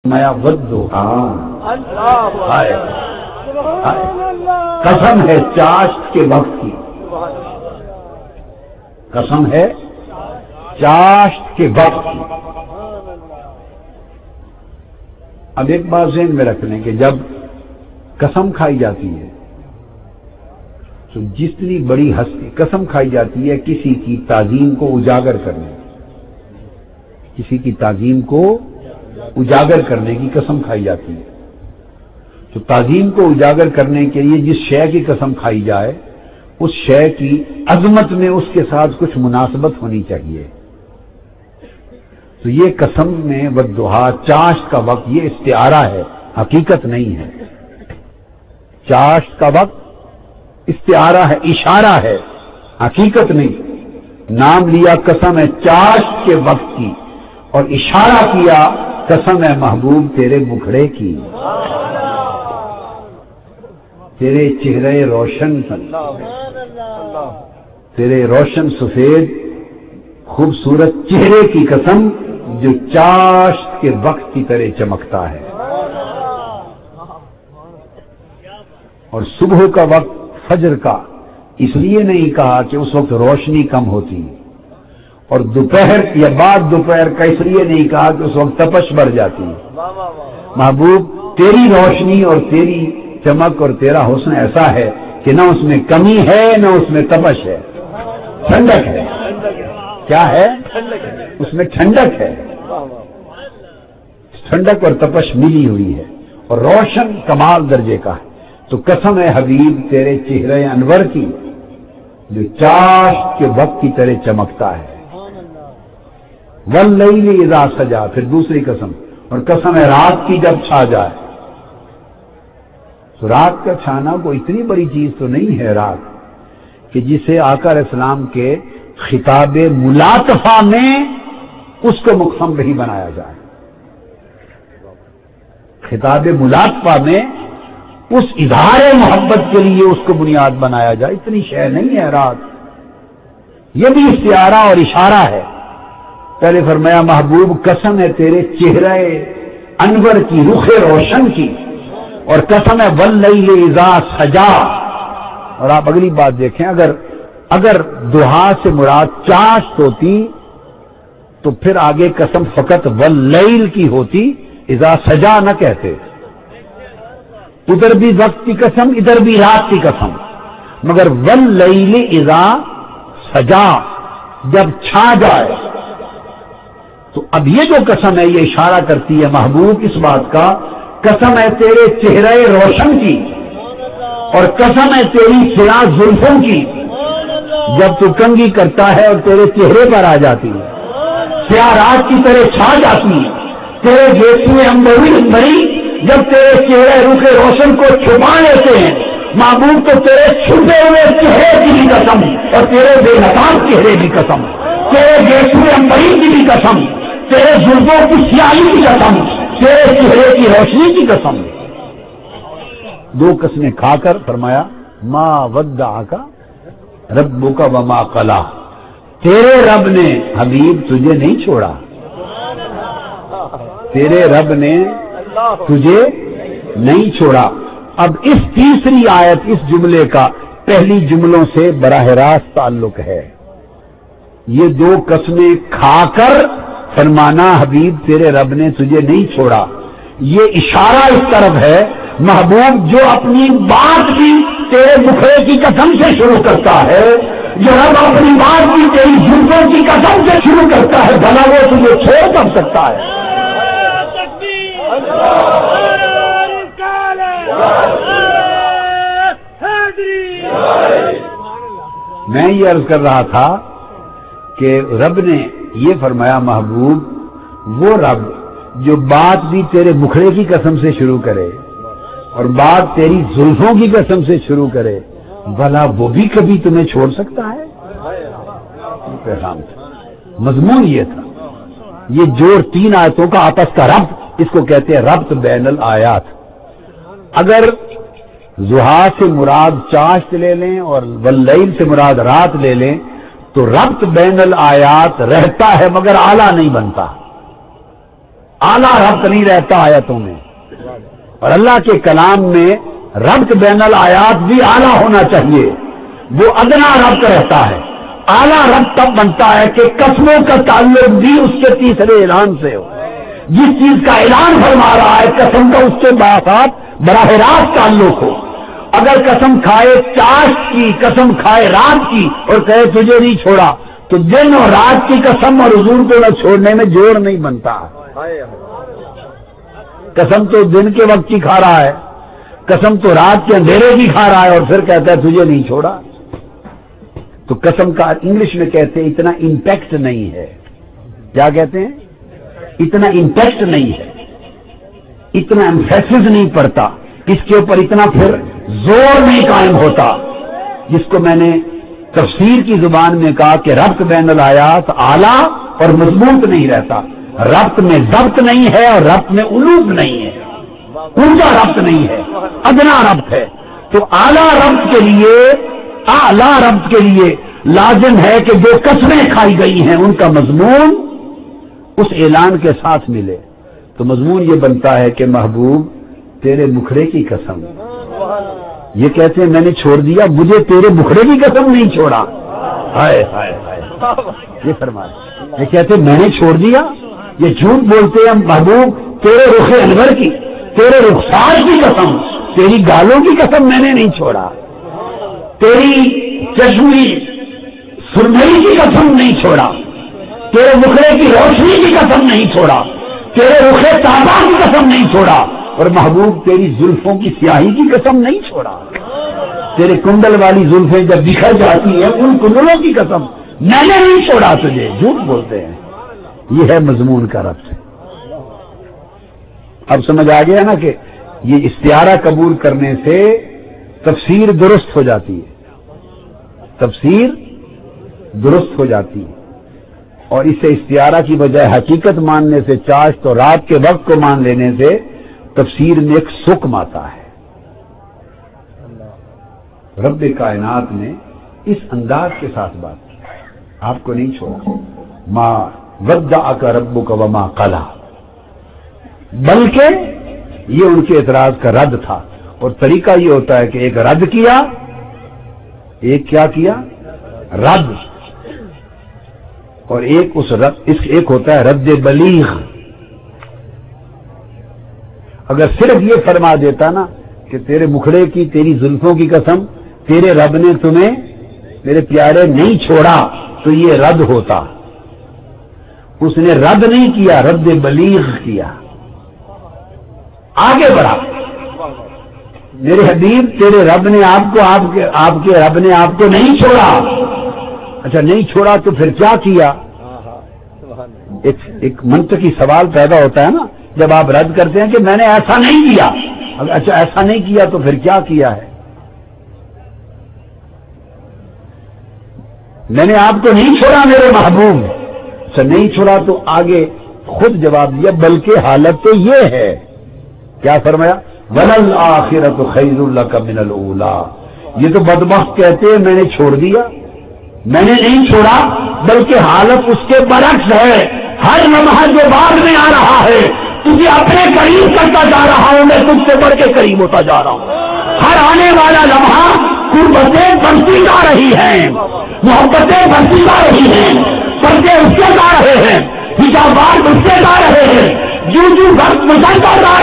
میں والضحیٰ، قسم ہے چاشت کے وقت کی، قسم ہے چاشت کے وقت کی۔ اب ایک بات ذہن میں رکھ لیں کہ جب قسم کھائی جاتی ہے تو جتنی بڑی ہستی قسم کھائی جاتی ہے کسی کی تعظیم کو اجاگر کرنے، کسی کی تعظیم کو اجاگر کرنے کی قسم کھائی جاتی ہے، تو تعظیم کو اجاگر کرنے کے لیے جس شے کی قسم کھائی جائے اس شے کی عظمت میں اس کے ساتھ کچھ مناسبت ہونی چاہیے۔ تو یہ قسم میں والضحیٰ، چاشت کا وقت، یہ استعارہ ہے، حقیقت نہیں ہے۔ چاشت کا وقت استعارہ ہے، اشارہ ہے، حقیقت نہیں۔ نام لیا قسم ہے چاشت کے وقت کی، اور اشارہ کیا قسم ہے محبوب تیرے مکھڑے کی، تیرے چہرے روشن، تیرے روشن سفید خوبصورت چہرے کی قسم جو چاشت کے وقت کی طرح چمکتا ہے۔ اور صبح کا وقت فجر کا اس لیے نہیں کہا کہ اس وقت روشنی کم ہوتی، اور دوپہر یا بعد دوپہر کا اس لیے نہیں کہا کہ اس وقت تپش بڑھ جاتی۔ محبوب تیری روشنی اور تیری چمک اور تیرا حسن ایسا ہے کہ نہ اس میں کمی ہے نہ اس میں تپش ہے، ٹھنڈک ہے۔ کیا ہے؟ اس میں ٹھنڈک ہے، ٹھنڈک اور تپش ملی ہوئی ہے، اور روشن کمال درجے کا ہے۔ تو قسم ہے حبیب تیرے چہرے انور کی جو چاشت کے وقت کی طرح چمکتا ہے۔ واللیل اذا سجا، پھر دوسری قسم، اور قسم ہے رات کی جب چھا جائے۔ تو رات کا چھانا کوئی اتنی بڑی چیز تو نہیں ہے رات کہ جسے آقا علیہ السلام کے خطاب ملاطفہ میں اس کو مقسم بھی بنایا جائے۔ خطاب ملاطفہ میں اس اظہار محبت کے لیے اس کو بنیاد بنایا جائے، اتنی شے نہیں ہے رات۔ یہ بھی استعارہ اور اشارہ ہے۔ پہلے فرمایا محبوب قسم ہے تیرے چہرے انور کی، رخ روشن کی، اور قسم ہے واللیل اذا سجا۔ اور آپ اگلی بات دیکھیں، اگر ضحیٰ سے مراد چاشت ہوتی تو پھر آگے قسم فقط واللیل کی ہوتی، اذا سجا نہ کہتے۔ ادھر بھی وقت کی قسم، ادھر بھی رات کی قسم، مگر واللیل اذا سجا، جب چھا جائے۔ تو اب یہ جو قسم ہے یہ اشارہ کرتی ہے محبوب اس بات کا، قسم ہے تیرے چہرے روشن کی، اور قسم ہے تیری سیاہ زلفوں کی، جب تو کنگھی کرتا ہے اور تیرے چہرے پر آ جاتی ہے، سیاہ رات کی طرح چھا جاتی ہے، تیرے گیسوئے انبری جب تیرے چہرے رخ روشن کو چھپا لیتے ہیں محبوب، تو تیرے چھپے ہوئے چہرے کی بھی قسم، اور تیرے بے نقاب چہرے کی قسم، تیرے گیسوئے انبری کی بھی قسم، تیرے زلفوں کی سیاہی کی قسم، تیرے چہرے کی روشنی کی قسم۔ دو قسمیں کھا کر فرمایا ما ودعک ربک وما قلی، تیرے رب نے حبیب تجھے نہیں چھوڑا، تیرے رب نے تجھے نہیں چھوڑا۔ اب اس تیسری آیت اس جملے کا پہلی جملوں سے براہ راست تعلق ہے۔ یہ دو قسمیں کھا کر فرمانا حبیب تیرے رب نے تجھے نہیں چھوڑا، یہ اشارہ اس طرف ہے محبوب جو اپنی بات بھی تیرے مکھڑے کی قسم سے شروع کرتا ہے، جو رب اپنی بات بھی تیری زلفوں کی قسم سے شروع کرتا ہے، بھلا وہ تجھے چھوڑ کر سکتا ہے؟ میں یہ عرض کر رہا تھا کہ رب نے یہ فرمایا محبوب وہ رب جو بات بھی تیرے مکھڑے کی قسم سے شروع کرے اور بات تیری زلفوں کی قسم سے شروع کرے، بھلا وہ بھی کبھی تمہیں چھوڑ سکتا ہے؟ پیغام تھا، مضمون یہ تھا، یہ جوڑ تین آیتوں کا آپس کا ربط، اس کو کہتے ہیں ربط بین الآیات۔ اگر ضحیٰ سے مراد چاشت لے لیں اور واللیل سے مراد رات لے لیں تو ربط بین الآیات رہتا ہے مگر اعلیٰ نہیں بنتا۔ आला रब्त नहीं रहता आयतों में, और अल्लाह के कलाम में रब्त बैनल आयात भी आला होना चाहिए, वो अदना रब्त रहता है। आला रब्त तब बनता है कि कसमों का ताल्लुक भी उसके तीसरे ऐलान से हो। जिस चीज का ऐलान फरमा रहा है कसम का उसके साथ बराह रास्त ताल्लुक हो। अगर कसम खाए चाश्त की, कसम खाए रात की और कहे तुझे नहीं छोड़ा, तो दिन और रात की कसम और हुजूर को न छोड़ने में जोड़ नहीं बनता। कसम तो दिन के वक्त की खा रहा है, कसम तो रात के अंधेरे की खा रहा है, और फिर कहता है तुझे नहीं छोड़ा। तो कसम का इंग्लिश में कहते हैं इतना इंपैक्ट नहीं है। क्या कहते हैं? इतना इंपैक्ट नहीं है, इतना एम्फेसिस नहीं पड़ता, इसके ऊपर इतना फिर जोर नहीं कायम होता, जिसको मैंने तफसीर की जुबान में कहा कि रब्त बैनल आयात आला और मजबूत नहीं रहता। रब्त में जब्त नहीं है और रब्त में उलूब नहीं है, ऊंचा रब्त नहीं है, अदना रब्त है। तो आला रब्त के लिए, आला रब्त के लिए लाजिम है कि जो कसमें खाई गई हैं उनका मजमून उस ऐलान के साथ मिले। तो मजमून ये बनता है कि महबूब तेरे मुखड़े की कसम, ये कहते हैं मैंने छोड़ दिया, मुझे तेरे मुखड़े की कसम नहीं छोड़ा। हाय हाय हाय, ये फरमाया। ये कहते मैंने छोड़ दिया, ये झूठ बोलते हैं महबूब तेरे रुखे अनवर की, तेरे रुखसार की कसम, तेरी गालों की कसम मैंने नहीं छोड़ा, तेरी चश्मी सुरमई की कसम नहीं छोड़ा, तेरे मुखड़े की रोशनी की कसम नहीं छोड़ा, तेरे रुखे ताबा की कसम नहीं छोड़ा, और महबूब तेरी जुल्फों की स्याही की कसम नहीं छोड़ा। तेरे कुंडल वाली जुल्फें जब बिखर जाती हैं उन कुंडलों की कसम मैंने नहीं छोड़ा तुझे। झूठ बोलते हैं, ये है मजमून का रब्त। अब समझ आ गया ना कि ये इस्तिआरा कबूल करने से तफसीर दुरुस्त हो जाती है, तफसीर दुरुस्त हो जाती है, और इससे इस्तिआरा की बजाय हकीकत मानने से, चाश्त और रात के वक्त को मान लेने से तफसीर में एक सुकम आता है। रब्ब कायनात ने इस अंदाज के साथ बात की, आपको नहीं छोड़ा। मां वद्दाअका रब्बुका वमा क़ला, बल्कि ये उनके एतराज का रद्द था। और तरीका ये होता है कि एक रद्द किया, एक क्या किया, रद्द, और एक उस रद्द, एक होता है रद्द बलीग। अगर सिर्फ ये फरमा देता ना कि तेरे मुखड़े की, तेरी जुल्फों की कसम, तेरे रब ने तुम्हें मेरे प्यारे नहीं छोड़ा, तो ये रद्द होता। उसने रद्द नहीं किया, रद्द बलीग किया, आगे बढ़ा। मेरे हबीब तेरे रब ने आपको, आपके रब ने आपको नहीं छोड़ा। अच्छा नहीं छोड़ा तो फिर क्या किया? एक मंतकी सवाल पैदा होता है ना जब आप रद्द करते हैं कि मैंने ऐसा नहीं किया। अच्छा ऐसा नहीं किया तो फिर क्या किया है? मैंने आपको नहीं छोड़ा मेरे महबूब। अच्छा नहीं छोड़ा तो आगे खुद जवाब दिया, बल्कि हालत तो ये है, क्या फरमाया, वलल आखिरतु खैरुल लका मिनल ऊला। ये तो बदबख्त कहते हैं मैंने छोड़ दिया, मैंने नहीं छोड़ा, बल्कि हालत उसके बरक्स है। हर लम्हा जो बाद में आ रहा है तुझे अपने करीब करता जा रहा हूं, मैं तुझसे बढ़ के करीब होता जा रहा हूं। हर आने वाला लम्हा कुर्बतें बढ़ती जा रही हैं, मोहब्बतें बढ़ती जा रही हैं, पर्दे उसके जा रहे हैं, हिजाबात उसके जा रहे हैं, जू जू वक्त गुजरता जा